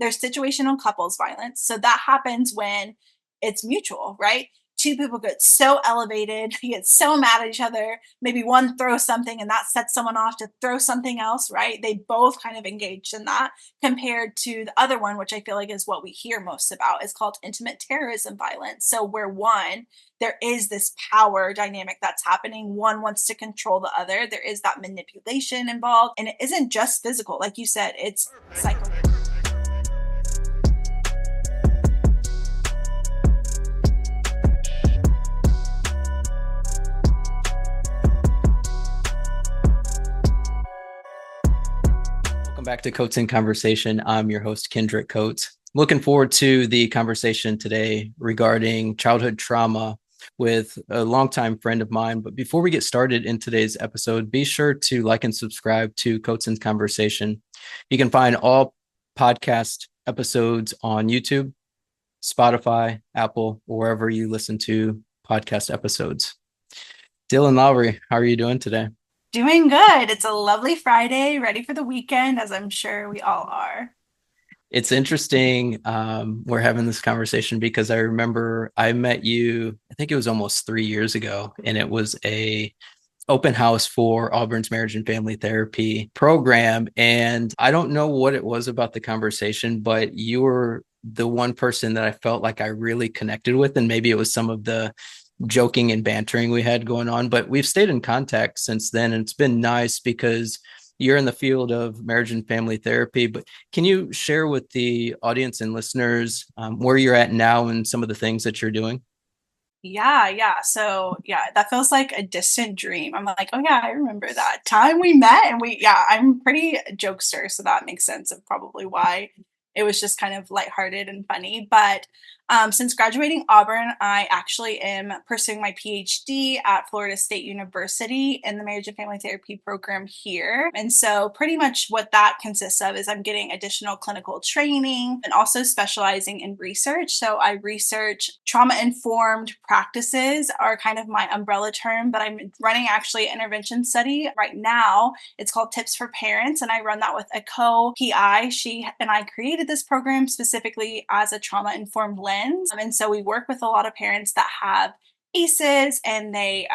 There's situational couples violence. So that happens when it's mutual, right? Two people get so elevated, they get so mad at each other. Maybe one throws something and that sets someone off to throw something else, right? They both kind of engaged in that, compared to the other one, which I feel like is what we hear most about, is called intimate terrorism violence. So where one, there is this power dynamic that's happening. One wants to control the other. There is that manipulation involved. And it isn't just physical. Like you said, it's psychological. Welcome back to Coates in Conversation. I'm your host, Kendrick Coates. Looking forward to the conversation today regarding childhood trauma with a longtime friend of mine. But before we get started in today's episode, be sure to like and subscribe to Coates in Conversation. You can find all podcast episodes on YouTube, Spotify, Apple, or wherever you listen to podcast episodes. Dylan Lowry, how are you doing today? Doing good. It's a lovely Friday, ready for the weekend, as I'm sure we all are. It's interesting. We're having this conversation because I remember I met you, I think it was almost 3 years ago, and it was a open house for Auburn's marriage and family therapy program. And I don't know what it was about the conversation, but you were the one person that I felt like I really connected with. And maybe it was some of the joking and bantering we had going on, but we've stayed in contact since then. And it's been nice because you're in the field of marriage and family therapy. But can you share with the audience and listeners where you're at now and some of the things that you're doing? Yeah. So yeah, that feels like a distant dream. I'm like, oh yeah, I remember that time we met, and I'm pretty jokester, so that makes sense of probably why it was just kind of lighthearted and funny. But since graduating Auburn, I actually am pursuing my PhD at Florida State University in the marriage and family therapy program here. And so pretty much what that consists of is I'm getting additional clinical training and also specializing in research. So I research trauma-informed practices are kind of my umbrella term, but I'm running actually an intervention study right now. It's called Tips for Parents, and I run that with a co-PI. She and I created this program specifically as a trauma-informed lens. And so we work with a lot of parents that have ACEs, and they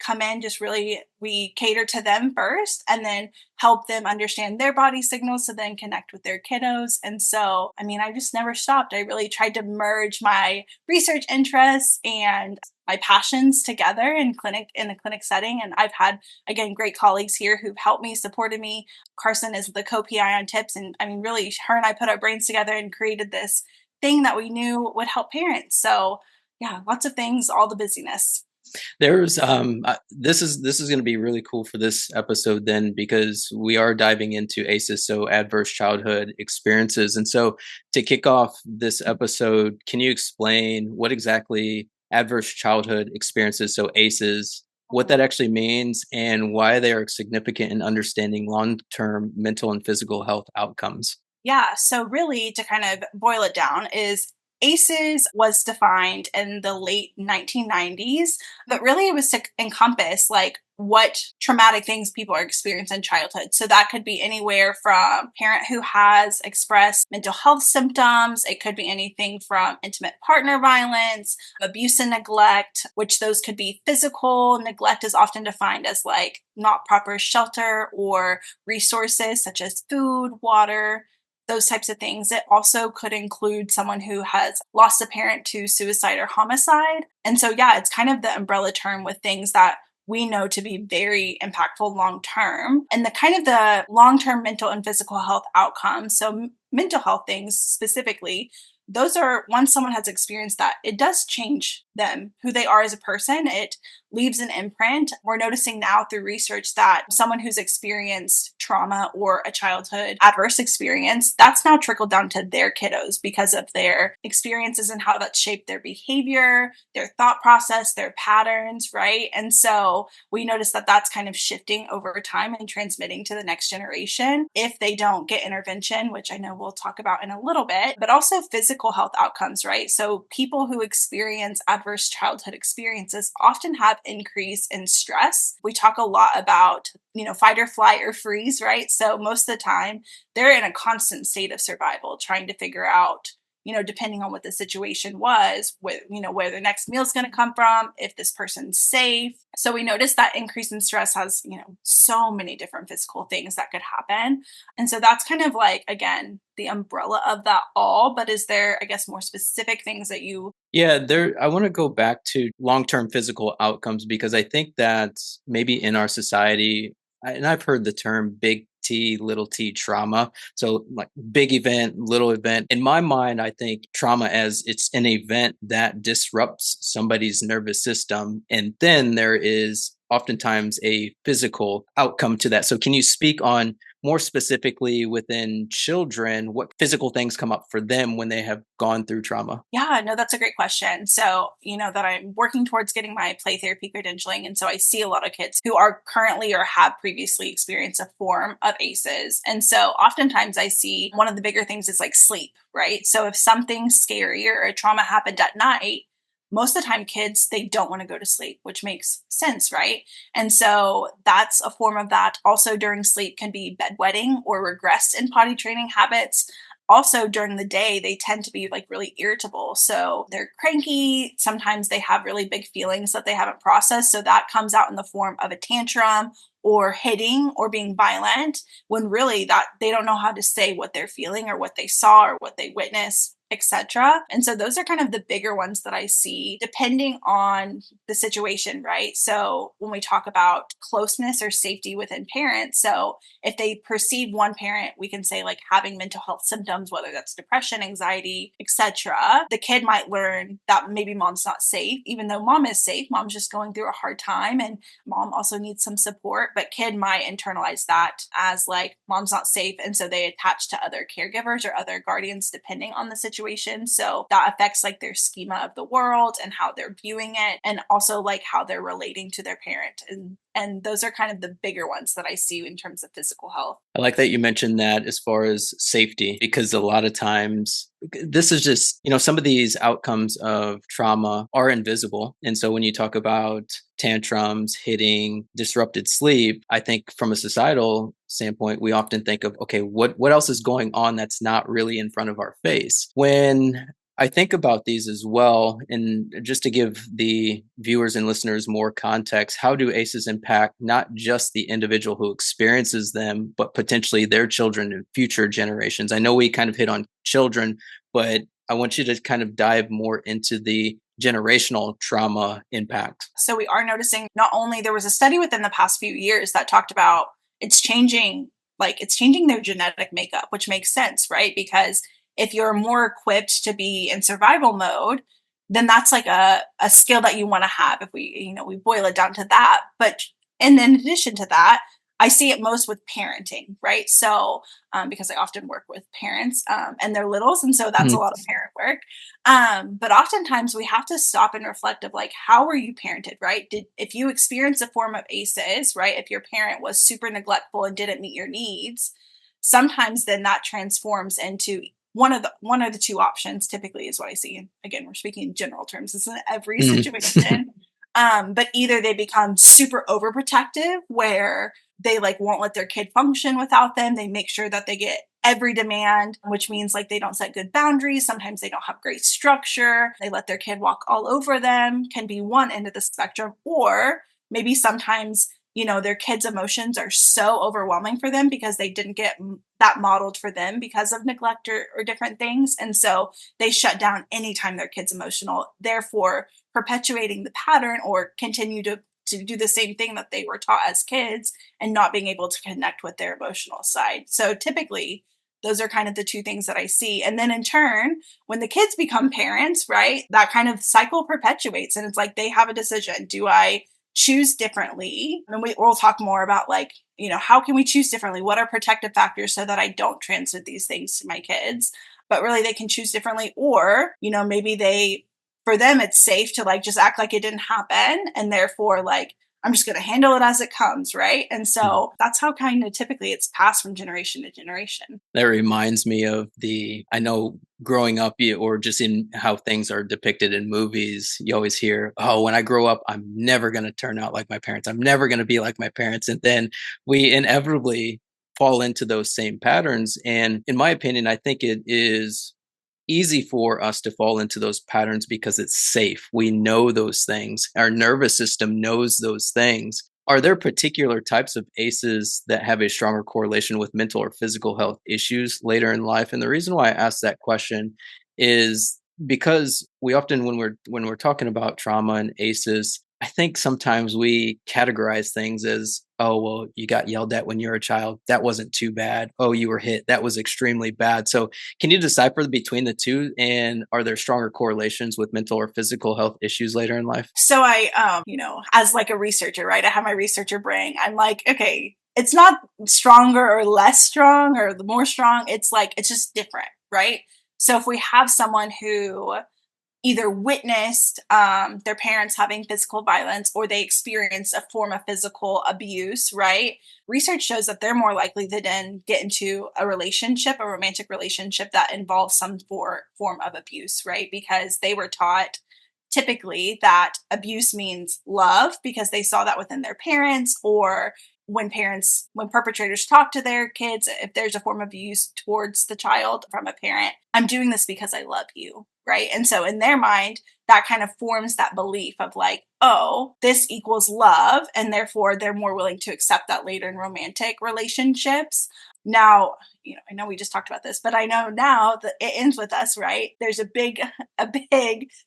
come in just really, we cater to them first and then help them understand their body signals to then connect with their kiddos. And so, I mean, I just never stopped. I really tried to merge my research interests and my passions together in the clinic setting. And I've had, again, great colleagues here who've helped me, supported me. Carson is the co-PI on Tips. And I mean, really, her and I put our brains together and created this thing that we knew would help parents. So yeah, lots of things, all the busyness. There's this is going to be really cool for this episode then, because we are diving into ACEs, so adverse childhood experiences. And so to kick off this episode, can you explain what exactly adverse childhood experiences, so ACEs, what that actually means and why they are significant in understanding long-term mental and physical health outcomes? Yeah, so really to kind of boil it down is ACEs was defined in the late 1990s, but really it was to encompass like what traumatic things people are experiencing in childhood. So that could be anywhere from a parent who has expressed mental health symptoms. It could be anything from intimate partner violence, abuse and neglect, which those could be physical. Neglect is often defined as like not proper shelter or resources such as food, water, those types of things. It also could include someone who has lost a parent to suicide or homicide. And so, yeah, it's kind of the umbrella term with things that we know to be very impactful long term, and the kind of the long term mental and physical health outcomes. So, mental health things specifically, those are once someone has experienced that, it does change them, who they are as a person. It leaves an imprint. We're noticing now through research that someone who's experienced trauma or a childhood adverse experience, that's now trickled down to their kiddos because of their experiences and how that's shaped their behavior, their thought process, their patterns, right? And so we notice that that's kind of shifting over time and transmitting to the next generation if they don't get intervention, which I know we'll talk about in a little bit, but also physical physical health outcomes, right? So people who experience adverse childhood experiences often have increase in stress. We talk a lot about, fight or flight or freeze, right? So most of the time they're in a constant state of survival, trying to figure out, depending on what the situation was, where the next meal is going to come from, if this person's safe. So we notice that increase in stress has, so many different physical things that could happen. And so that's kind of like, again, the umbrella of that all. But is there, I guess, more specific things that you? Yeah, there I want to go back to long-term physical outcomes because I think that maybe in our society, and I've heard the term big T, little t trauma. So like big event, little event. In my mind, I think trauma as it's an event that disrupts somebody's nervous system. And then there is oftentimes a physical outcome to that. So can you speak on more specifically within children, what physical things come up for them when they have gone through trauma? Yeah, no, that's a great question. So, that I'm working towards getting my play therapy credentialing. And so I see a lot of kids who are currently or have previously experienced a form of ACEs. And so oftentimes I see one of the bigger things is like sleep, right? So if something scary or a trauma happened at night, most of the time kids, they don't want to go to sleep, which makes sense, right? And so that's a form of that. Also during sleep can be bedwetting or regress in potty training habits. Also during the day, they tend to be like really irritable, so they're cranky. Sometimes they have really big feelings that they haven't processed, so that comes out in the form of a tantrum or hitting or being violent, when really that they don't know how to say what they're feeling or what they saw or what they witnessed, etc. And so those are kind of the bigger ones that I see depending on the situation, right? So when we talk about closeness or safety within parents, so if they perceive one parent, we can say like having mental health symptoms, whether that's depression, anxiety, etc., the kid might learn that maybe mom's not safe, even though mom is safe. Mom's just going through a hard time and mom also needs some support. But kid might internalize that as like mom's not safe. And so they attach to other caregivers or other guardians depending on the situation. So that affects like their schema of the world and how they're viewing it, and also like how they're relating to their parent. And those are kind of the bigger ones that I see in terms of physical health. I like that you mentioned that as far as safety, because a lot of times this is just, some of these outcomes of trauma are invisible. And so when you talk about tantrums, hitting, disrupted sleep, I think from a societal standpoint, we often think of, okay, what else is going on that's not really in front of our face? When I think about these as well. And just to give the viewers and listeners more context, how do ACEs impact not just the individual who experiences them, but potentially their children and future generations? I know we kind of hit on children, but I want you to kind of dive more into the generational trauma impact. So we are noticing, not only there was a study within the past few years that talked about it's changing their genetic makeup, which makes sense, right? Because if you're more equipped to be in survival mode, then that's like a skill that you want to have, if we boil it down to that. But and in addition to that, I see it most with parenting, right? So because I often work with parents and their littles, and so that's a Mhm. lot of parent work. But oftentimes we have to stop and reflect of like, how were you parented, right? If you experience a form of ACEs, right? If your parent was super neglectful and didn't meet your needs, sometimes then that transforms into one of the two options. Typically, is what I see. And again, we're speaking in general terms. This isn't every Mhm. situation. But either they become super overprotective, where they like won't let their kid function without them. They make sure that they get every demand, which means like they don't set good boundaries. Sometimes they don't have great structure. They let their kid walk all over them, can be one end of the spectrum. Or maybe sometimes, their kids' emotions are so overwhelming for them because they didn't get that modeled for them because of neglect or different things. And so they shut down anytime their kid's emotional, therefore perpetuating the pattern or continue to do the same thing that they were taught as kids and not being able to connect with their emotional side. So typically, those are kind of the two things that I see. And then in turn, when the kids become parents, right, that kind of cycle perpetuates. And it's like they have a decision. Do I choose differently? And we'll talk more about like, how can we choose differently? What are protective factors so that I don't transmit these things to my kids? But really, they can choose differently. Or, maybe for them, it's safe to like just act like it didn't happen. And therefore, like, I'm just going to handle it as it comes, right? And so that's how kind of typically it's passed from generation to generation. That reminds me of I know growing up, or just in how things are depicted in movies, you always hear, oh, when I grow up, I'm never going to turn out like my parents. I'm never going to be like my parents. And then we inevitably fall into those same patterns. And in my opinion, I think it is easy for us to fall into those patterns because it's safe. We know those things. Our nervous system knows those things. Are there particular types of ACEs that have a stronger correlation with mental or physical health issues later in life? And the reason why I ask that question is because we often, when we're talking about trauma and ACEs, I think sometimes we categorize things as, oh, well, you got yelled at when you were a child. That wasn't too bad. Oh, you were hit. That was extremely bad. So can you decipher between the two? And are there stronger correlations with mental or physical health issues later in life? So as like a researcher, right? I have my researcher brain. I'm like, okay, it's not stronger or less strong or the more strong. It's like, it's just different, right? So if we have someone who either witnessed their parents having physical violence or they experienced a form of physical abuse, right? Research shows that they're more likely to then get into a relationship, a romantic relationship that involves some form of abuse, right? Because they were taught typically that abuse means love because they saw that within their parents, or when perpetrators talk to their kids, if there's a form of abuse towards the child from a parent, I'm doing this because I love you, right? And so in their mind, that kind of forms that belief of like, oh, this equals love, and therefore they're more willing to accept that later in romantic relationships. Now, I know we just talked about this, but I know now that it ends with us, right? There's a big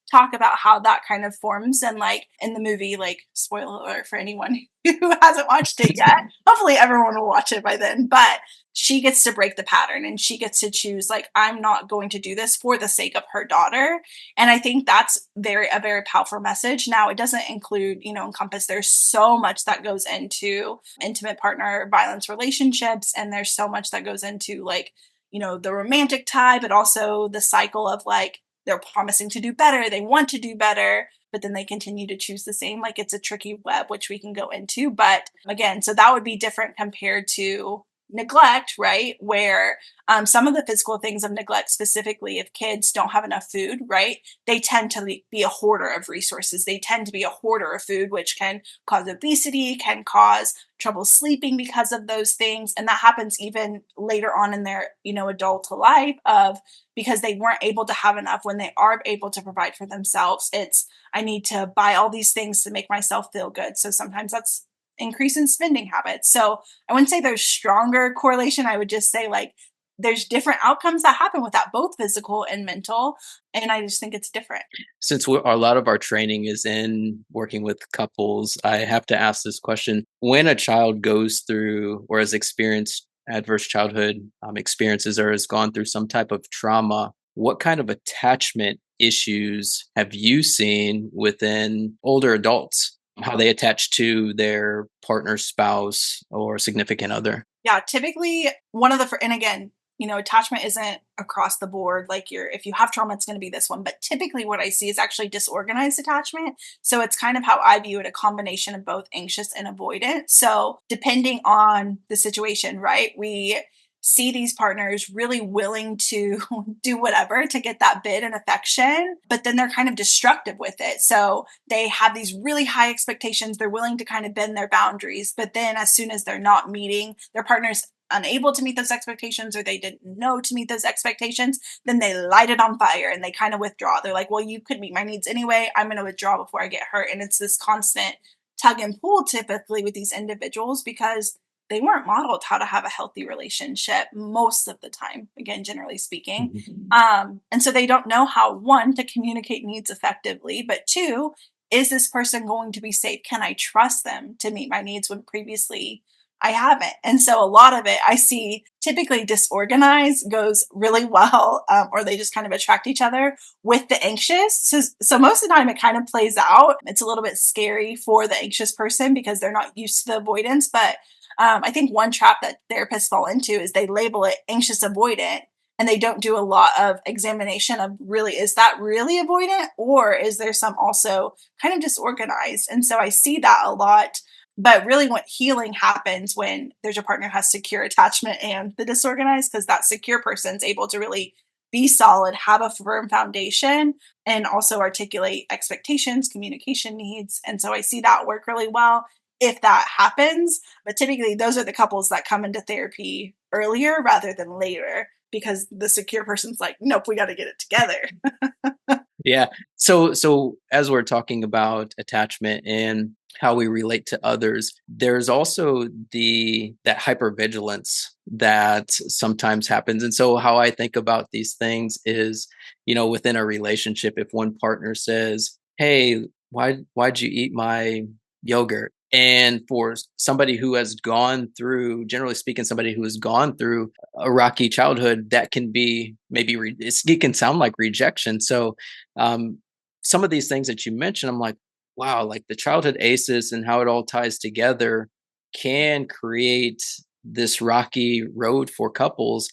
talk about how that kind of forms, and like in the movie, like spoiler alert for anyone who hasn't watched it yet. Hopefully everyone will watch it by then, but she gets to break the pattern and she gets to choose, like, I'm not going to do this for the sake of her daughter. And I think that's a very powerful message. Now, it doesn't include, encompass, there's so much that goes into intimate partner violence relationships, and there's so much that goes into like, the romantic tie, but also the cycle of like they're promising to do better, they want to do better, but then they continue to choose the same. Like, it's a tricky web, which we can go into. But again, so that would be different compared to neglect, right? Where some of the physical things of neglect, specifically if kids don't have enough food, right? They tend to be a hoarder of resources. They tend to be a hoarder of food, which can cause obesity, can cause trouble sleeping because of those things. And that happens even later on in their, adult life, of because they weren't able to have enough. When they are able to provide for themselves, it's, I need to buy all these things to make myself feel good. So sometimes that's increase in spending habits. So I wouldn't say there's stronger correlation. I would just say like there's different outcomes that happen with that, both physical and mental. And I just think it's different. Since a lot of our training is in working with couples, I have to ask this question. When a child goes through or has experienced adverse childhood experiences or has gone through some type of trauma, what kind of attachment issues have you seen within older adults? How they attach to their partner, spouse, or significant other? Yeah, typically and again, attachment isn't across the board. Like, if you have trauma, it's going to be this one. But typically what I see is actually disorganized attachment. So it's kind of how I view it, a combination of both anxious and avoidant. So depending on the situation, right? We see these partners really willing to do whatever to get that bid and affection, but then they're kind of destructive with it. So they have these really high expectations. They're willing to kind of bend their boundaries, but then as soon as they're not meeting their partner's unable to meet those expectations, or they didn't know to meet those expectations, then they light it on fire and they kind of withdraw. They're like, well, you could meet my needs anyway. I'm going to withdraw before I get hurt. And it's this constant tug and pull typically with these individuals because they weren't modeled how to have a healthy relationship most of the time, again, generally speaking. And so they don't know how, one, to communicate needs effectively, but two, is this person going to be safe? Can I trust them to meet my needs when previously I haven't? And so a lot of it I see typically disorganized goes really well, or they just kind of attract each other with the anxious. So most of the time it kind of plays out. It's a little bit scary for the anxious person because they're not used to the avoidance. But I think one trap that therapists fall into is they label it anxious avoidant and they don't do a lot of examination of really, is that really avoidant, or is there some also kind of disorganized? And so I see that a lot. But really, what healing happens when there's a partner who has secure attachment and the disorganized, because that secure person's able to really be solid, have a firm foundation, and also articulate expectations, communication needs. And so I see that work really well if that happens. But typically, those are the couples that come into therapy earlier rather than later, because the secure person's like, nope, we got to get it together. Yeah. So as we're talking about attachment and how we relate to others, there's also that hypervigilance that sometimes happens. And so how I think about these things is, within a relationship, if one partner says, "Hey, why'd you eat my yogurt?" And for somebody who has gone through, generally speaking, somebody who has gone through a rocky childhood, that can be maybe it can sound like rejection. So um, some of these things that you mentioned, I'm like, wow, like the childhood aces and how it all ties together can create this rocky road for couples.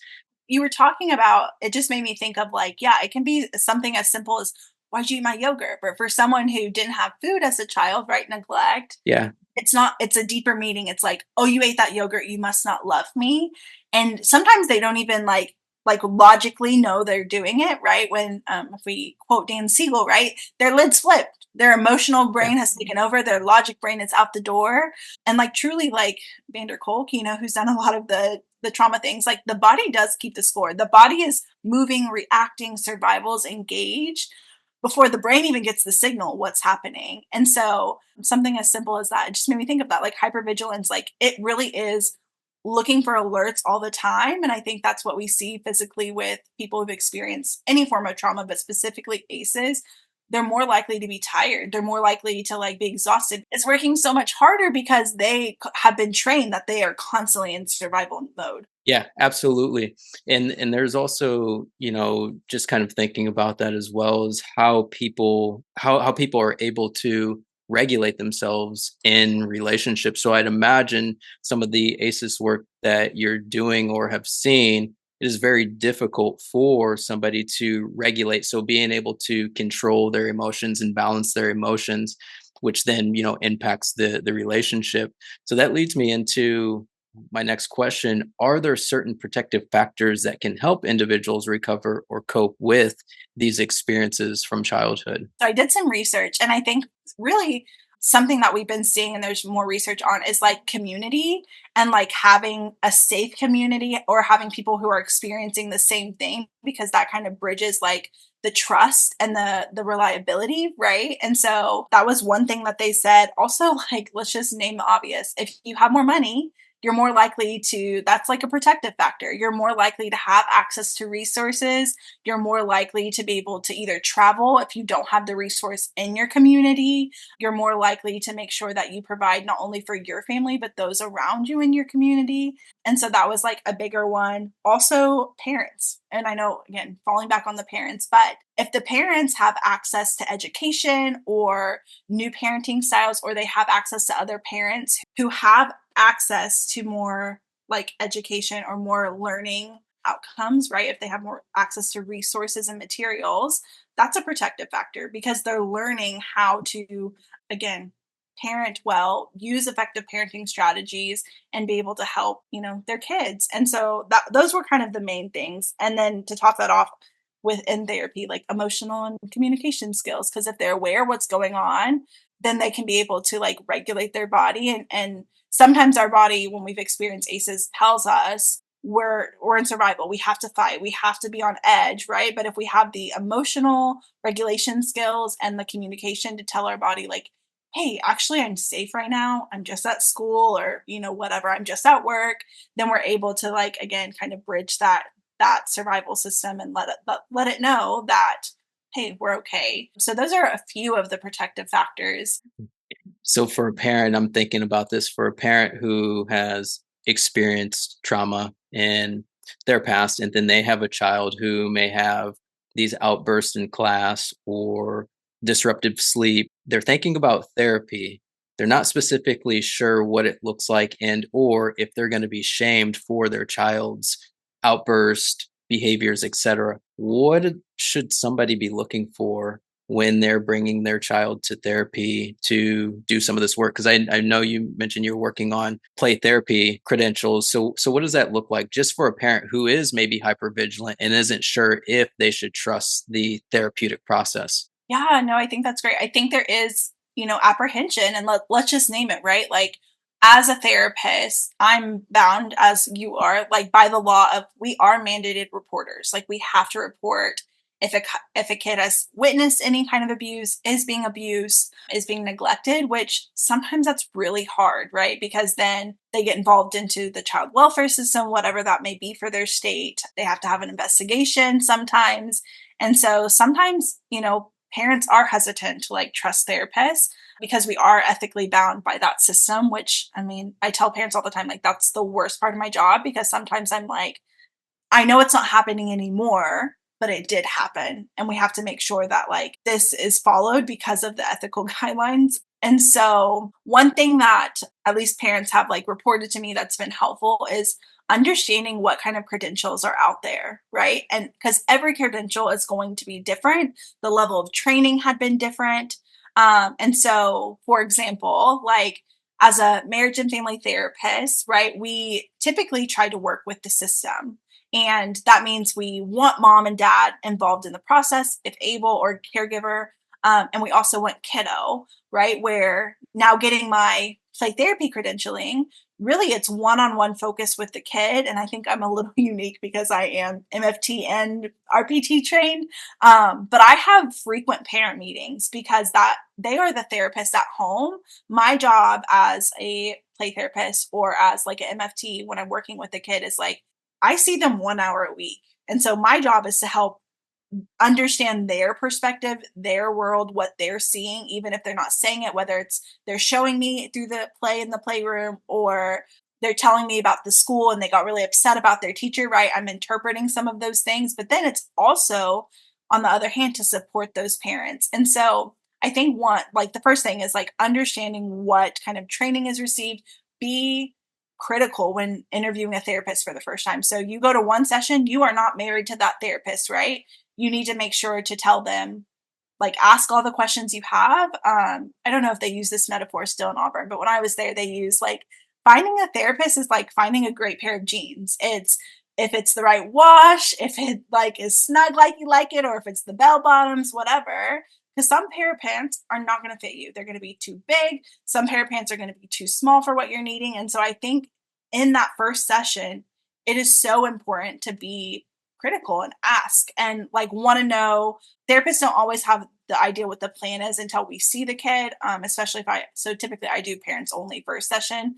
You were talking about, it just made me think of like, yeah, it can be something as simple as, why'd you eat my yogurt? But for someone who didn't have food as a child, right? Neglect, Yeah. it's not, it's a deeper meaning. It's like, oh, you ate that yogurt, you must not love me. And sometimes they don't even like logically know they're doing it, right? When if we quote Dan Siegel, right, their lid's flipped, their emotional Yeah. brain has taken over, their logic brain is out the door. And like truly, like Vander Kolk, who's done a lot of the trauma things, like the body does keep the score. The body is moving, reacting, survival's engaged before the brain even gets the signal what's happening. And so something as simple as that, it just made me think of that, like hypervigilance, like it really is looking for alerts all the time. And I think that's what we see physically with people who've experienced any form of trauma, but specifically ACEs. They're more likely to be tired. They're more likely to like be exhausted. It's working so much harder because they have been trained that they are constantly in survival mode. Yeah, absolutely. And there's also, just kind of thinking about that as well as how people are able to regulate themselves in relationships. So I'd imagine some of the ACEs work that you're doing or have seen, it is very difficult for somebody to regulate. So being able to control their emotions and balance their emotions, which then, impacts the relationship. So that leads me into my next question. Are there certain protective factors that can help individuals recover or cope with these experiences from childhood? So I did some research, and I think really something that we've been seeing and there's more research on is like community, and like having a safe community or having people who are experiencing the same thing, because that kind of bridges like the trust and the reliability, right? And so that was one thing that they said. Also, like let's just name the obvious. If you have more money, you're more likely to, that's like a protective factor. You're more likely to have access to resources. You're more likely to be able to either travel if you don't have the resource in your community. You're more likely to make sure that you provide not only for your family, but those around you in your community. And so that was like a bigger one. Also, parents. And I know, again, falling back on the parents, but if the parents have access to education or new parenting styles, or they have access to other parents who have access to more like education or more learning outcomes, right? If they have more access to resources and materials, that's a protective factor because they're learning how to, again, parent well, use effective parenting strategies, and be able to help, their kids. And so those were kind of the main things. And then to top that off, within therapy, like emotional and communication skills, because if they're aware what's going on, then they can be able to like regulate their body. And sometimes our body, when we've experienced ACEs, tells us we're in survival. We have to fight. We have to be on edge, right? But if we have the emotional regulation skills and the communication to tell our body, like, hey, actually, I'm safe right now. I'm just at school, or whatever. I'm just at work. Then we're able to like again kind of bridge that survival system and let it know that, hey, we're okay. So those are a few of the protective factors. So for a parent, I'm thinking about this for a parent who has experienced trauma in their past, and then they have a child who may have these outbursts in class or disruptive sleep. They're thinking about therapy. They're not specifically sure what it looks like and or if they're going to be shamed for their child's outburst behaviors, etc. What should somebody be looking for when they're bringing their child to therapy to do some of this work? Because I know you mentioned you're working on play therapy credentials. So what does that look like just for a parent who is maybe hypervigilant and isn't sure if they should trust the therapeutic process? Yeah, no, I think that's great. I think there is, apprehension, and let's just name it, right? Like, as a therapist, I'm bound, as you are, like, by the law of we are mandated reporters. Like, we have to report if a kid has witnessed any kind of abuse, is being abused, is being neglected, which sometimes that's really hard, right? Because then they get involved into the child welfare system, whatever that may be for their state. They have to have an investigation sometimes. And so sometimes, parents are hesitant to like trust therapists because we are ethically bound by that system, which I mean, I tell parents all the time, like, that's the worst part of my job because sometimes I'm like, I know it's not happening anymore, but it did happen. And we have to make sure that like this is followed because of the ethical guidelines. And so, one thing that at least parents have like reported to me that's been helpful is understanding what kind of credentials are out there, right? And because every credential is going to be different, the level of training had been different. And so, for example, like as a marriage and family therapist, right, we typically try to work with the system. And that means we want mom and dad involved in the process, if able, or caregiver. And we also want kiddo, right? Where now getting my play therapy credentialing, really it's one on one focus with the kid. And I think I'm a little unique because I am MFT and RPT trained. But I have frequent parent meetings because that they are the therapist at home. My job as a play therapist or as like an MFT when I'm working with the kid is like, I see them 1 hour a week. And so my job is to help understand their perspective, their world, what they're seeing, even if they're not saying it, whether it's they're showing me through the play in the playroom or they're telling me about the school and they got really upset about their teacher, right? I'm interpreting some of those things, but then it's also, on the other hand, to support those parents. And so I think one, like the first thing is like understanding what kind of training is received, be critical when interviewing a therapist for the first time. So you go to one session, you are not married to that therapist, right? You need to make sure to tell them, like, ask all the questions you have. I don't know if they use this metaphor still in Auburn, but when I was there, they use like finding a therapist is like finding a great pair of jeans. It's if it's the right wash, if it like is snug like you like it, or if it's the bell bottoms, whatever. Because some pair of pants are not going to fit you. They're going to be too big. Some pair of pants are going to be too small for what you're needing. And so I think in that first session, it is so important to be critical and ask and like want to know. Therapists don't always have the idea what the plan is until we see the kid, especially if I so typically I do parents only first session,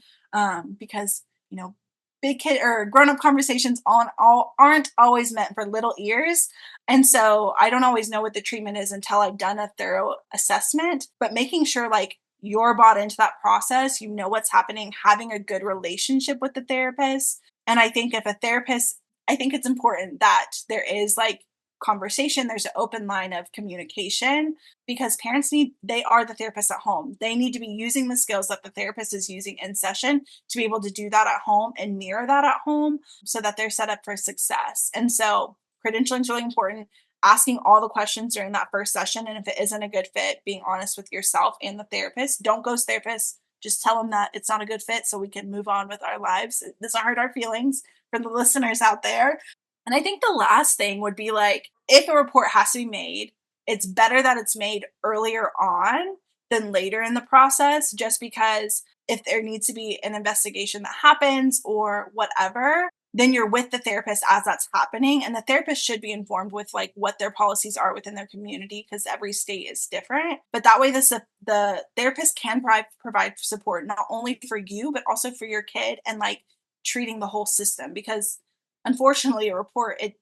because you know big kid or grown up conversations on all aren't always meant for little ears. And so I don't always know what the treatment is until I've done a thorough assessment, but making sure like you're bought into that process, you know what's happening, having a good relationship with the therapist. And I think if a therapist, I think it's important that there is like conversation, there's an open line of communication because parents need, they are the therapist at home. They need to be using the skills that the therapist is using in session to be able to do that at home and mirror that at home so that they're set up for success. And so credentialing is really important. Asking all the questions during that first session. And if it isn't a good fit, being honest with yourself and the therapist. Don't ghost therapists. Just tell them that it's not a good fit so we can move on with our lives. It doesn't hurt our feelings for the listeners out there. And I think the last thing would be like, if a report has to be made, it's better that it's made earlier on than later in the process, just because if there needs to be an investigation that happens or whatever, then you're with the therapist as that's happening. And the therapist should be informed with like what their policies are within their community because every state is different. But that way, the therapist can provide support not only for you, but also for your kid and like treating the whole system because unfortunately a report it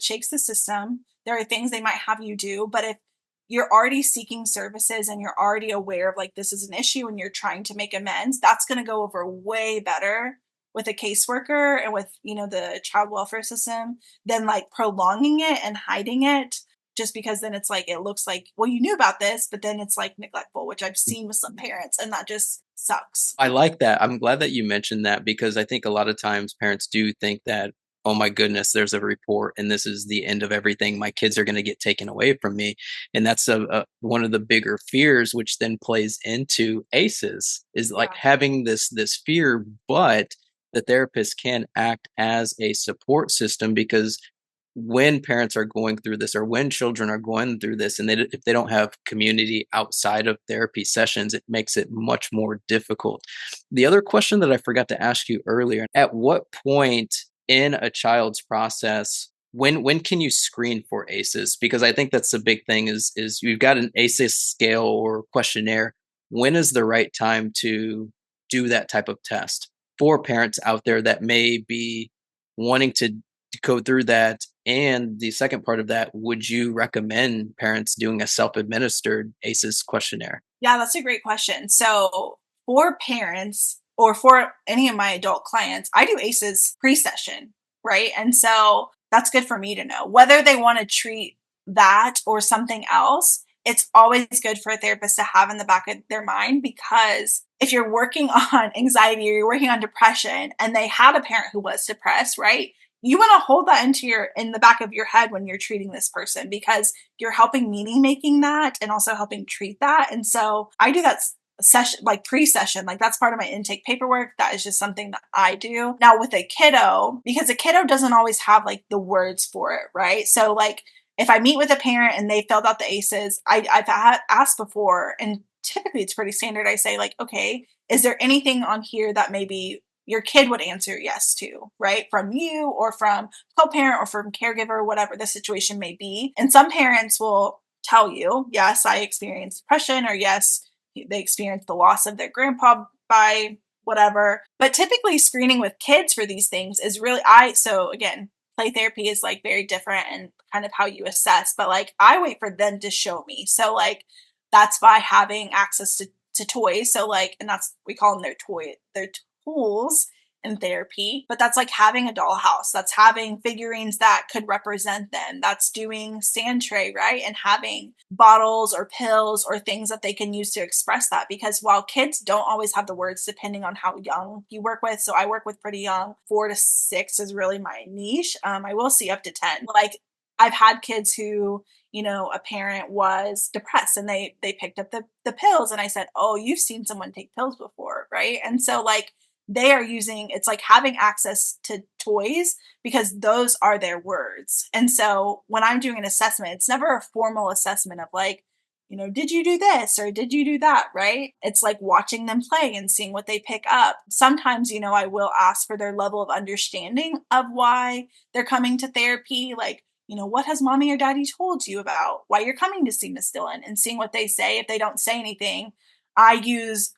shakes the system. There are things they might have you do, but if you're already seeking services and you're already aware of like this is an issue and you're trying to make amends, that's going to go over way better with a caseworker and with the child welfare system than like prolonging it and hiding it, just because then it's like it looks like, well, you knew about this, but then it's like neglectful, which I've seen with some parents, and that just sucks. I like that. I'm glad that you mentioned that because I think a lot of times parents do think that, oh my goodness, there's a report and this is the end of everything. My kids are going to get taken away from me. And that's one of the bigger fears, which then plays into ACEs, is like Yeah. having this fear, but the therapist can act as a support system because when parents are going through this or when children are going through this and if they don't have community outside of therapy sessions, it makes it much more difficult. The other question that I forgot to ask you earlier, at what point in a child's process, when can you screen for ACEs? Because I think that's the big thing is you've got an ACEs scale or questionnaire. When is the right time to do that type of test for parents out there that may be wanting to go through that? And the second part of that, would you recommend parents doing a self-administered ACEs questionnaire? Yeah, that's a great question. So, for parents or for any of my adult clients, I do ACEs pre session, right? And so that's good for me to know whether they want to treat that or something else. It's always good for a therapist to have in the back of their mind because if you're working on anxiety or you're working on depression and they had a parent who was depressed, right? You want to hold that into your in the back of your head when you're treating this person because you're helping meaning making that and also helping treat that. And so I do that session, like pre-session, like that's part of my intake paperwork. That is just something that I do. Now with a kiddo, because a kiddo doesn't always have like the words for it, right? So like if I meet with a parent and they filled out the ACEs, I've asked before, and typically it's pretty standard. I say like, okay, is there anything on here that maybe your kid would answer yes to, right? From you or from co-parent or from caregiver, whatever the situation may be. And some parents will tell you, yes, I experienced depression, or yes, they experienced the loss of their grandpa by whatever. But typically screening with kids for these things is really so again, play therapy is like very different and kind of how you assess, but like I wait for them to show me. So like that's by having access to toys. So like, and that's we call them their tools in therapy, but that's like having a dollhouse. That's having figurines that could represent them. That's doing sand tray, right? And having bottles or pills or things that they can use to express that. Because while kids don't always have the words, depending on how young you work with, so I work with pretty young, 4 to 6 is really my niche. I will see up to 10. Like I've had kids who a parent was depressed and they picked up the pills and I said, "Oh, you've seen someone take pills before, right?" And so like they are using it's like having access to toys because those are their words. And so when I'm doing an assessment, it's never a formal assessment of like, did you do this or did you do that, right? It's like watching them play and seeing what they pick up. Sometimes, I will ask for their level of understanding of why they're coming to therapy. Like, what has mommy or daddy told you about why you're coming to see Miss Dylann, and seeing what they say. If they don't say anything, I use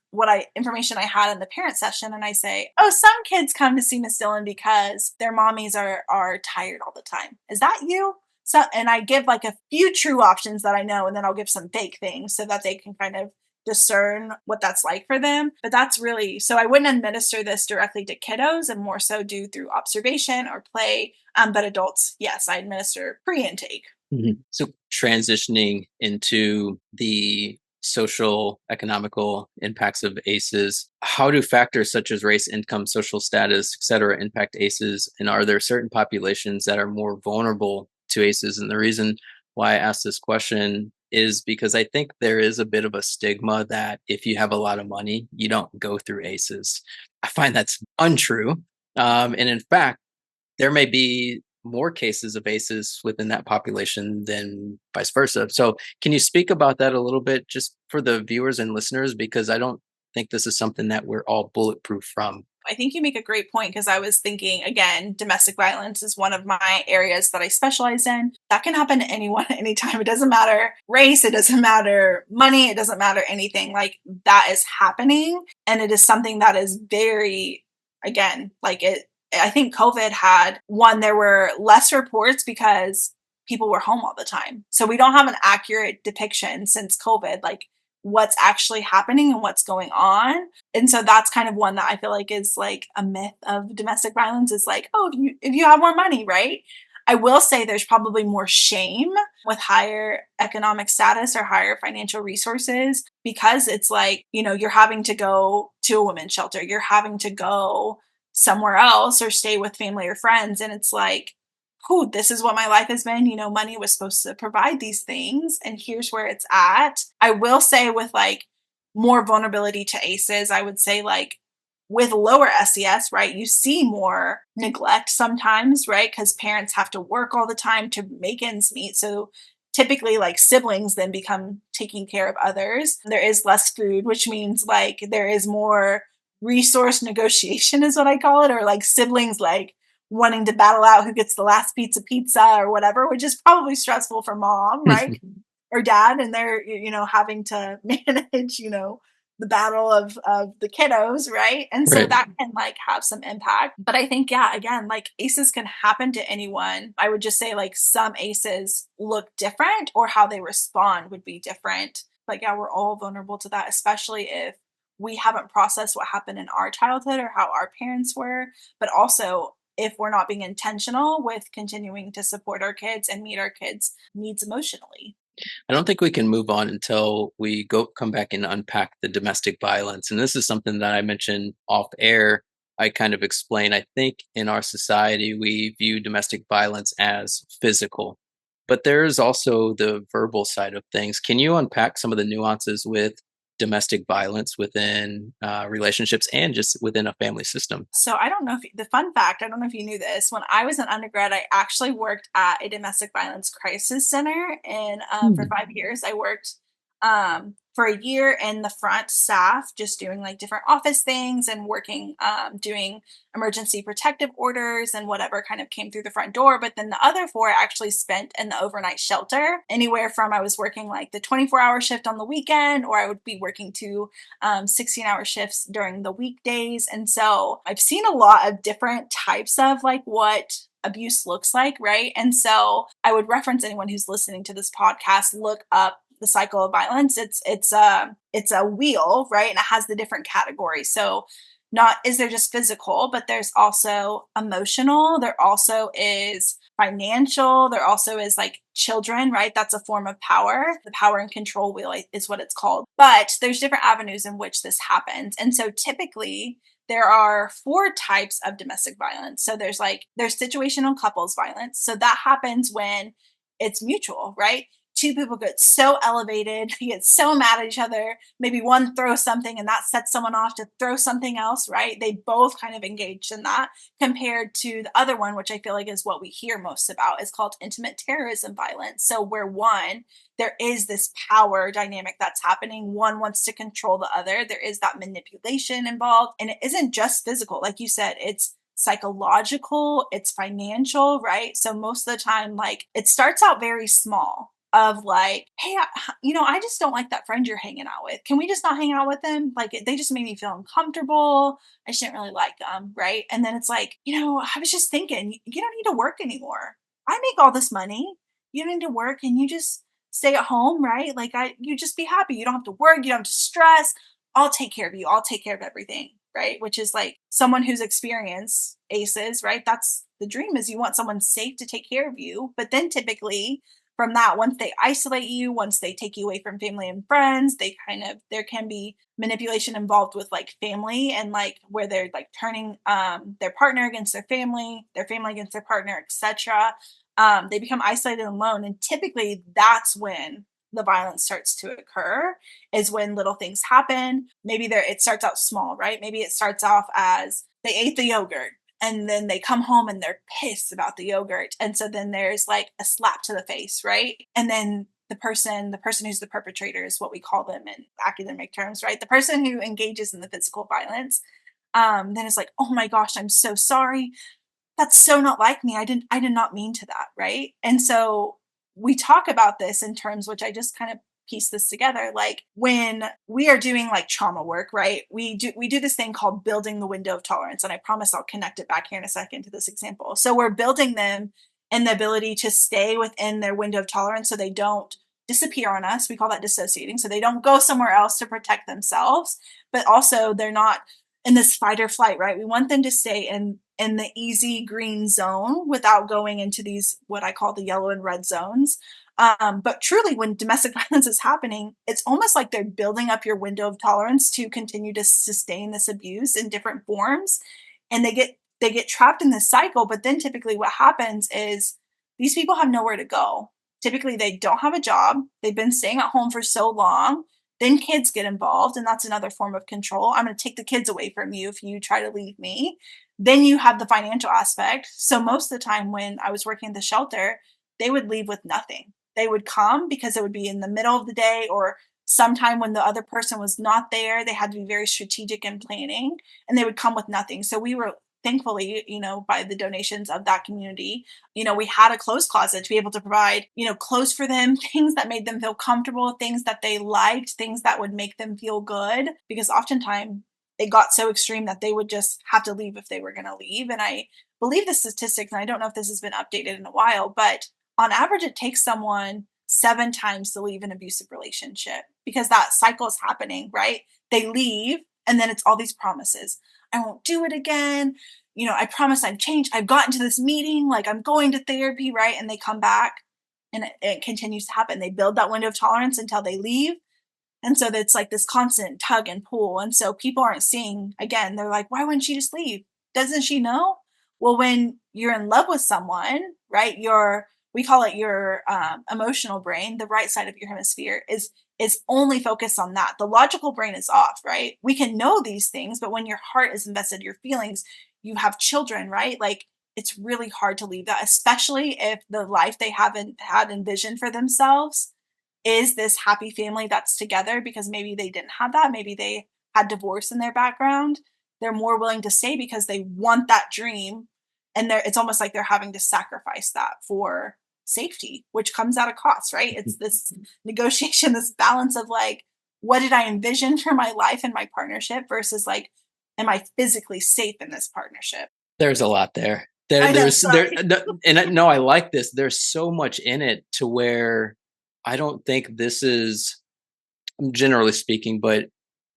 information I had in the parent session and I say, "Oh, some kids come to see Miss Dylann because their mommies are tired all the time. Is that you?" So and I give like a few true options that I know, and then I'll give some fake things so that they can kind of discern what that's like for them. But that's really so I wouldn't administer this directly to kiddos and more so do through observation or play. But adults, yes, I administer pre-intake. Mhm. So transitioning into the social economical impacts of ACEs, how do factors such as race, income, social status, et cetera, impact ACEs? And are there certain populations that are more vulnerable to ACEs? And the reason why I asked this question is because I think there is a bit of a stigma that if you have a lot of money, you don't go through ACEs. I find that's untrue. And in fact, there may be more cases of ACEs within that population than vice versa. So, can you speak about that a little bit just for the viewers and listeners? Because I don't think this is something that we're all bulletproof from. I think you make a great point because I was thinking again, domestic violence is one of my areas that I specialize in. That can happen to anyone at any time. It doesn't matter race, it doesn't matter money, it doesn't matter anything. Like that is happening. And it is something that is very, again, like I think COVID had one, there were less reports because people were home all the time. So we don't have an accurate depiction since COVID, like what's actually happening and what's going on. And so that's kind of one that I feel like is like a myth of domestic violence is like, oh, if you have more money, right? I will say there's probably more shame with higher economic status or higher financial resources because it's like, you're having to go to a women's shelter, you're having to go somewhere else or stay with family or friends. And it's like, oh, this is what my life has been. Money was supposed to provide these things, and here's where it's at. I will say, with like more vulnerability to ACEs, I would say, like, with lower SES, right, you see more neglect sometimes, right? Because parents have to work all the time to make ends meet. So typically, like, siblings then become taking care of others. There is less food, which means like there is more resource negotiation, is what I call it, or like siblings like wanting to battle out who gets the last pizza or whatever, which is probably stressful for mom, right? Or dad, and they're, having to manage, the battle of the kiddos, right? And so Right. that can like have some impact. But I think, yeah, again, like ACEs can happen to anyone. I would just say like some ACEs look different, or how they respond would be different. But yeah, we're all vulnerable to that, especially if we haven't processed what happened in our childhood or how our parents were, but also if we're not being intentional with continuing to support our kids and meet our kids' needs emotionally. I don't think we can move on until we come back and unpack the domestic violence. And this is something that I mentioned off air. I kind of explain, I think in our society, we view domestic violence as physical, but there is also the verbal side of things. Can you unpack some of the nuances with domestic violence within relationships and just within a family system? So I don't know if the fun fact, I don't know if you knew this. When I was an undergrad, I actually worked at a domestic violence crisis center, and for Hmm. 5 years, I worked for a year in the front staff, just doing like different office things and working, doing emergency protective orders and whatever kind of came through the front door. But then the other four I actually spent in the overnight shelter, anywhere from I was working like the 24-hour shift on the weekend, or I would be working to 16-hour shifts during the weekdays. And so I've seen a lot of different types of like what abuse looks like, right? And so I would reference anyone who's listening to this podcast, look up the cycle of violence. It's a wheel, right? And it has the different categories. So not is there just physical, but there's also emotional. There also is financial. There also is like children, right? That's a form of power. The power and control wheel is what it's called. But there's different avenues in which this happens. And so typically there are four types of domestic violence. So there's situational couples violence. So that happens when it's mutual, right? Two people get so elevated, they get so mad at each other. Maybe one throws something and that sets someone off to throw something else, right? They both kind of engaged in that, compared to the other one, which I feel like is what we hear most about, is called intimate terrorism violence. So where one, there is this power dynamic that's happening. One wants to control the other. There is that manipulation involved. And it isn't just physical. Like you said, it's psychological, it's financial, right? So most of the time, like, it starts out very small, of like, hey, I just don't like that friend you're hanging out with. Can we just not hang out with them? Like, they just made me feel uncomfortable. I just didn't really like them, right? And then it's like, I was just thinking, you don't need to work anymore. I make all this money. You don't need to work, and you just stay at home, right? Like, you just be happy. You don't have to work. You don't have to stress. I'll take care of you. I'll take care of everything, right? Which is like someone who's experienced ACEs, right? That's the dream, is you want someone safe to take care of you. But then typically from that, once they isolate you, once they take you away from family and friends, there can be manipulation involved with like family, and like where they're like turning their partner against their family against their partner, etc. They become isolated and alone, and typically that's when the violence starts to occur, is when little things happen. Maybe it starts out small, right? Maybe it starts off as they ate the yogurt, and then they come home and they're pissed about the yogurt, and so then there's like a slap to the face, right? And then the person who's the perpetrator is what we call them in academic terms, right? The person who engages in the physical violence, then it's like, oh my gosh, I'm so sorry, that's so not like me. I did not mean to that, right? And so we talk about this in terms, which I just kind of piece this together, like when we are doing like trauma work, right? We do this thing called building the window of tolerance, and I promise I'll connect it back here in a second to this example. So we're building them in the ability to stay within their window of tolerance so they don't disappear on us. We call that dissociating. So they don't go somewhere else to protect themselves, but also they're not in this fight or flight, right? We want them to stay in the easy green zone without going into these, what I call the yellow and red zones. But truly, when domestic violence is happening, it's almost like they're building up your window of tolerance to continue to sustain this abuse in different forms. and they get trapped in this cycle. But then typically what happens is these people have nowhere to go. Typically they don't have a job, they've been staying at home for so long, then kids get involved, and that's another form of control. I'm going to take the kids away from you if you try to leave me. Then you have the financial aspect. So most of the time when I was working at the shelter, they would leave with nothing. They would come because it would be in the middle of the day, or sometime when the other person was not there. They had to be very strategic in planning, and they would come with nothing. So we were thankfully, by the donations of that community, we had a clothes closet to be able to provide, clothes for them, things that made them feel comfortable, things that they liked, things that would make them feel good. Because oftentimes it got so extreme that they would just have to leave if they were going to leave. And I believe the statistics, and I don't know if this has been updated in a while, but on average, it takes someone 7 times to leave an abusive relationship because that cycle is happening, right? They leave, and then it's all these promises. I won't do it again. I promise I've changed. I've gotten to this meeting, like I'm going to therapy, right? And they come back, and it continues to happen. They build that window of tolerance until they leave. And so it's like this constant tug and pull. And so people aren't seeing, again, they're like, why wouldn't she just leave? Doesn't she know? Well, when you're in love with someone, right, we call it your emotional brain, the right side of your hemisphere is only focused on that. The logical brain is off, right? We can know these things, but when your heart is invested, your feelings, you have children, right? Like it's really hard to leave that, especially if the life they haven't had envisioned for themselves is this happy family that's together, because maybe they didn't have that. Maybe they had divorce in their background. They're more willing to stay because they want that dream. And it's almost like they're having to sacrifice that for safety, which comes at a cost, right? It's this negotiation, this balance of like, what did I envision for my life and my partnership versus like, am I physically safe in this partnership? There's a lot there. There, I know, there's there, sorry. no, I like this. There's so much in it to where I don't think this is, generally speaking, but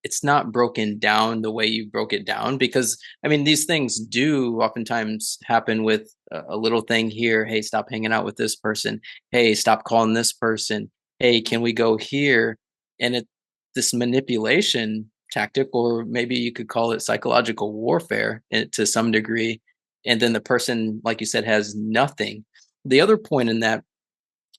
it's not broken down the way you broke it down, because I mean, these things do oftentimes happen with a little thing here. Hey, stop hanging out with this person. Hey, stop calling this person. Hey, can we go here? And this manipulation tactic, or maybe you could call it psychological warfare to some degree. And then the person, like you said, has nothing. The other point in that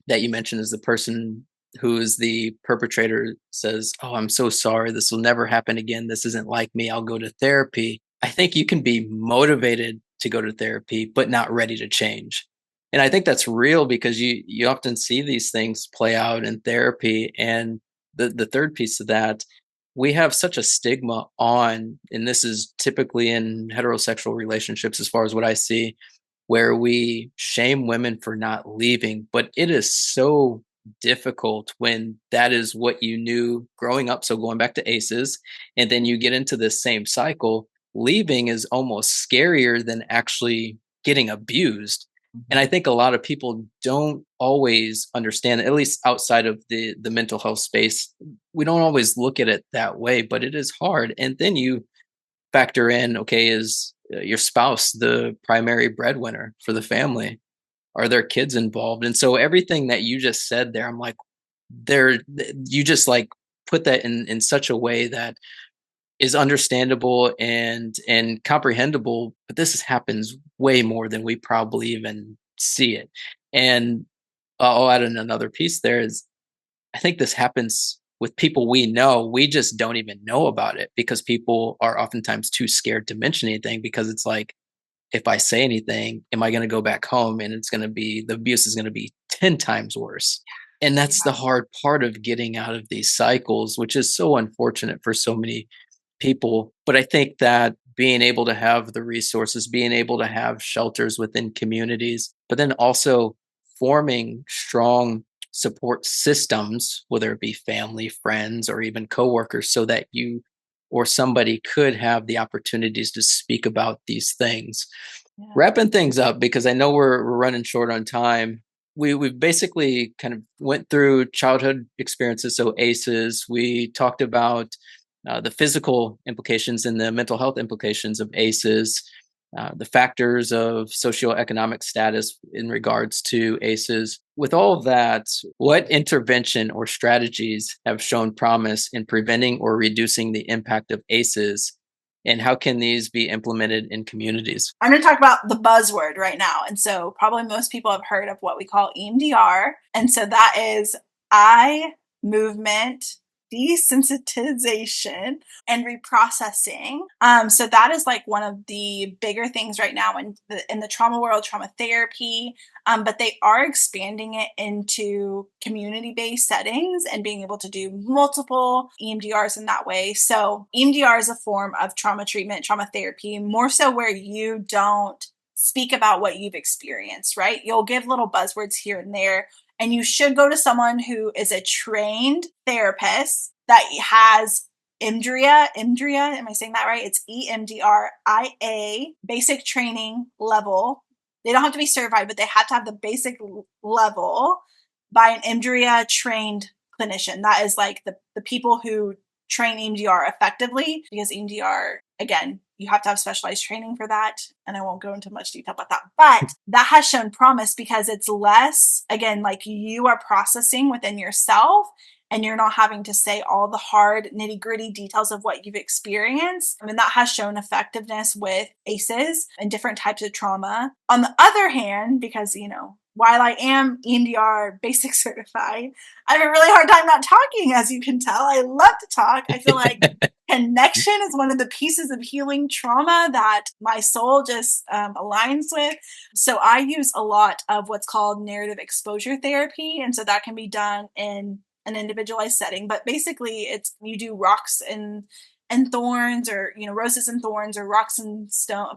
you mentioned is the person who is the perpetrator says, "Oh, I'm so sorry. This will never happen again. This isn't like me. I'll go to therapy." I think you can be motivated to go to therapy, but not ready to change. And I think that's real, because you often see these things play out in therapy. And the third piece of that, we have such a stigma on, and this is typically in heterosexual relationships, as far as what I see, where we shame women for not leaving. But it is so difficult when that is what you knew growing up. So going back to ACEs, and then you get into this same cycle, leaving is almost scarier than actually getting abused. And I think a lot of people don't always understand, at least outside of the mental health space, we don't always look at it that way, but it is hard. And then you factor in, okay, is your spouse the primary breadwinner for the family? Are there kids involved? And so everything that you just said there, I'm like, there, you just like put that in such a way that is understandable and comprehensible. But this happens way more than we probably even see it. And I'll add in another piece there is, I think this happens with people we know. We just don't even know about it because people are oftentimes too scared to mention anything, because it's like, if I say anything, am I going to go back home and it's going to be, the abuse is going to be 10 times worse. And that's the Yeah. hard part of getting out of these cycles, which is so unfortunate for so many people. But I think that being able to have the resources, being able to have shelters within communities, but then also forming strong support systems, whether it be family, friends, or even coworkers, so that you or somebody could have the opportunities to speak about these things. Yeah. Wrapping things up, because I know we're running short on time. We've basically kind of went through childhood experiences, so ACEs. We talked about the physical implications and the mental health implications of ACEs, the factors of socioeconomic status in regards to ACEs. With all of that, what intervention or strategies have shown promise in preventing or reducing the impact of ACEs And how can these be implemented in communities? I'm going to talk about the buzzword right now. And so, probably most people have heard of what we call EMDR. And so, that is eye movement desensitization and reprocessing. So that is like one of the bigger things right now in the trauma world, trauma therapy. But they are expanding it into community-based settings and being able to do multiple EMDRs in that way. So EMDR is a form of trauma treatment, trauma therapy, more so where you don't speak about what you've experienced, right? You'll give little buzzwords here and there, and you should go to someone who is a trained therapist that has EMDRIA, am I saying that right? It's EMDRIA, basic training level. They don't have to be certified, but they have to have the basic level by an EMDRIA trained clinician. That is like the people who train EMDR effectively, because EMDR, again, you have to have specialized training for that. And I won't go into much detail about that. But that has shown promise because it's less, again, like you are processing within yourself and you're not having to say all the hard nitty gritty details of what you've experienced. I mean, that has shown effectiveness with ACEs and different types of trauma. On the other hand, because, while I am EMDR basic certified, I have a really hard time not talking, as you can tell. I love to talk. I feel like connection is one of the pieces of healing trauma that my soul just aligns with. So I use a lot of what's called narrative exposure therapy. And so that can be done in an individualized setting. But basically, it's you do rocks and thorns, or roses and thorns, or rocks and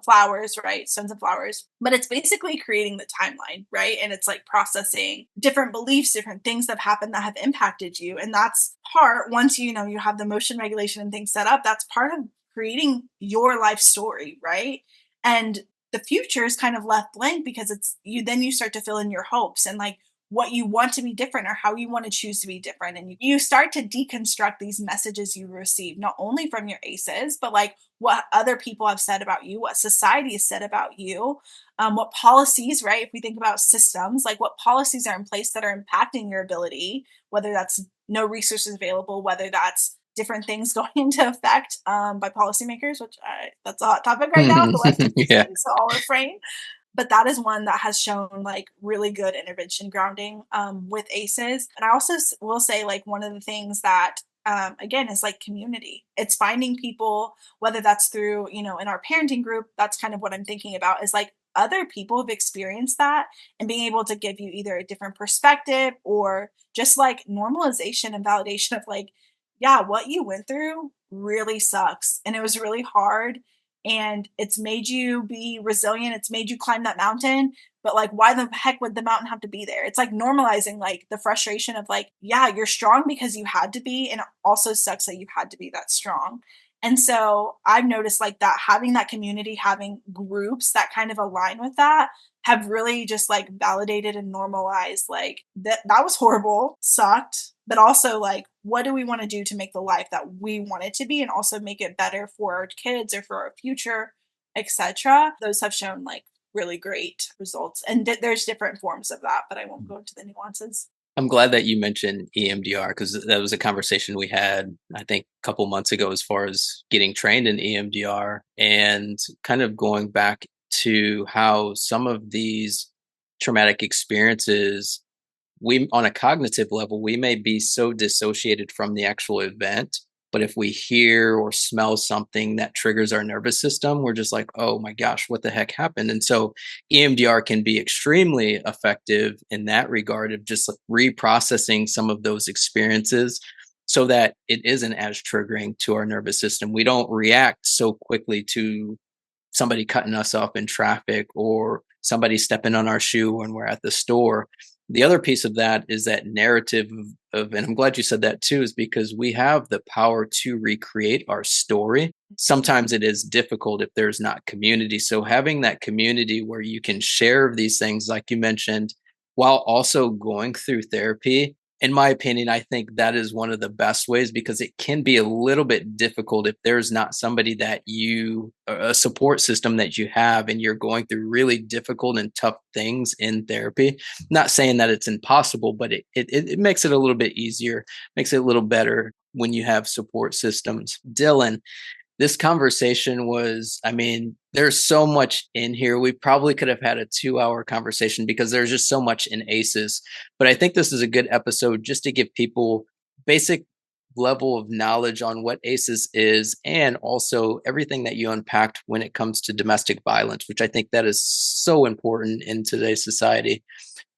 flowers, right? Stones and flowers. But it's basically creating the timeline, right? And it's like processing different beliefs, different things that have happened that have impacted you. And that's part, once you have the motion regulation and things set up, that's part of creating your life story, right? And the future is kind of left blank because you start to fill in your hopes and like what you want to be different or how you want to choose to be different. And you start to deconstruct these messages you receive, not only from your ACEs, but like what other people have said about you, what society has said about you, what policies, right? If we think about systems, like what policies are in place that are impacting your ability, whether that's no resources available, whether that's different things going into effect by policymakers, that's a hot topic right now, elected Yeah. systems, so I'll refrain. But that is one that has shown like really good intervention grounding with ACEs. And I also will say like one of the things that again is like community. It's finding people, whether that's through in our parenting group. That's kind of what I'm thinking about, is like other people have experienced that and being able to give you either a different perspective or just like normalization and validation of like, yeah, what you went through really sucks and it was really hard and it's made you be resilient. It's made you climb that mountain. But like, why the heck would the mountain have to be there? It's like normalizing like the frustration of like, yeah, you're strong because you had to be. And it also sucks that you had to be that strong. And so I've noticed like that having that community, having groups that kind of align with that have really just like validated and normalized like that was horrible, sucked, but also like what do we want to do to make the life that we want it to be and also make it better for our kids or for our future, etc. Those have shown like really great results, and there's different forms of that, but I won't go into the nuances. I'm glad that you mentioned EMDR because that was a conversation we had, I think, a couple months ago as far as getting trained in EMDR and kind of going back to how some of these traumatic experiences, we on a cognitive level, we may be so dissociated from the actual event. But if we hear or smell something that triggers our nervous system, we're just like, oh my gosh, what the heck happened? And so EMDR can be extremely effective in that regard of just like reprocessing some of those experiences so that it isn't as triggering to our nervous system. We don't react so quickly to somebody cutting us off in traffic or somebody stepping on our shoe when we're at the store. The other piece of that is that narrative and I'm glad you said that too, is because we have the power to recreate our story. Sometimes it is difficult if there's not community. So having that community where you can share these things, like you mentioned, while also going through therapy, in my opinion, I think that is one of the best ways because it can be a little bit difficult if there's not somebody that a support system that you have and you're going through really difficult and tough things in therapy. Not saying that it's impossible, but it makes it a little bit easier, makes it a little better when you have support systems. Dylan, This conversation was, I mean, there's so much in here. We probably could have had a 2 hour conversation because there's just so much in ACEs. But I think this is a good episode just to give people basic level of knowledge on what ACEs is and also everything that you unpacked when it comes to domestic violence, which I think that is so important in today's society.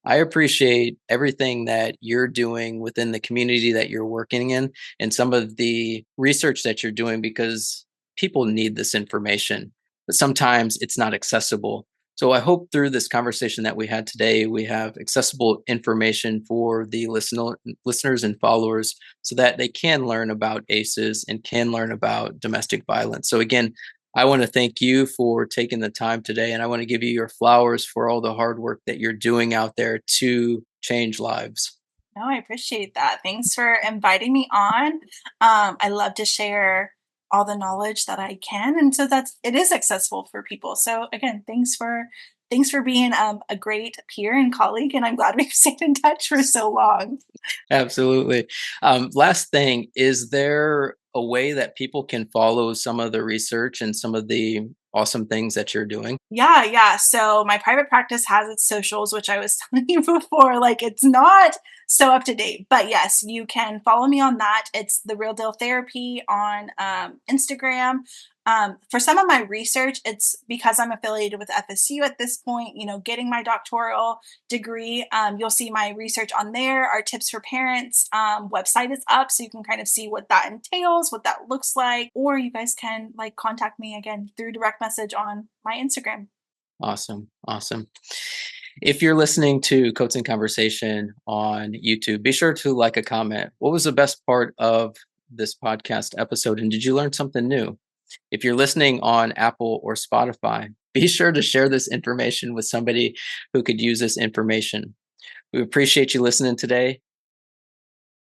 I appreciate everything that you're doing within the community that you're working in and some of the research that you're doing because people need this information, but sometimes it's not accessible. So I hope through this conversation that we had today, we have accessible information for the listeners and followers so that they can learn about ACEs and can learn about domestic violence. So again, I want to thank you for taking the time today, and I want to give you your flowers for all the hard work that you're doing out there to change lives. No, I appreciate that. Thanks for inviting me on. I love to share all the knowledge that I can, and so it is accessible for people. So again, thanks for being a great peer and colleague, and I'm glad we've stayed in touch for so long. Absolutely. Last thing, is there a way that people can follow some of the research and some of the awesome things that you're doing? Yeah, yeah. So my private practice has its socials, which I was telling you before. Like it's not so up to date, but yes, you can follow me on that. It's the Real Deal Therapy on Instagram. For some of my research, it's because I'm affiliated with FSU at this point, getting my doctoral degree. You'll see my research on there. Our tips for parents website is up, so you can kind of see what that entails, what that looks like, or you guys can like contact me again through direct message on my Instagram. Awesome. Awesome. If you're listening to Coats and Conversation on YouTube, be sure to like a comment. What was the best part of this podcast episode? And did you learn something new? If you're listening on Apple or Spotify, be sure to share this information with somebody who could use this information. We appreciate you listening today.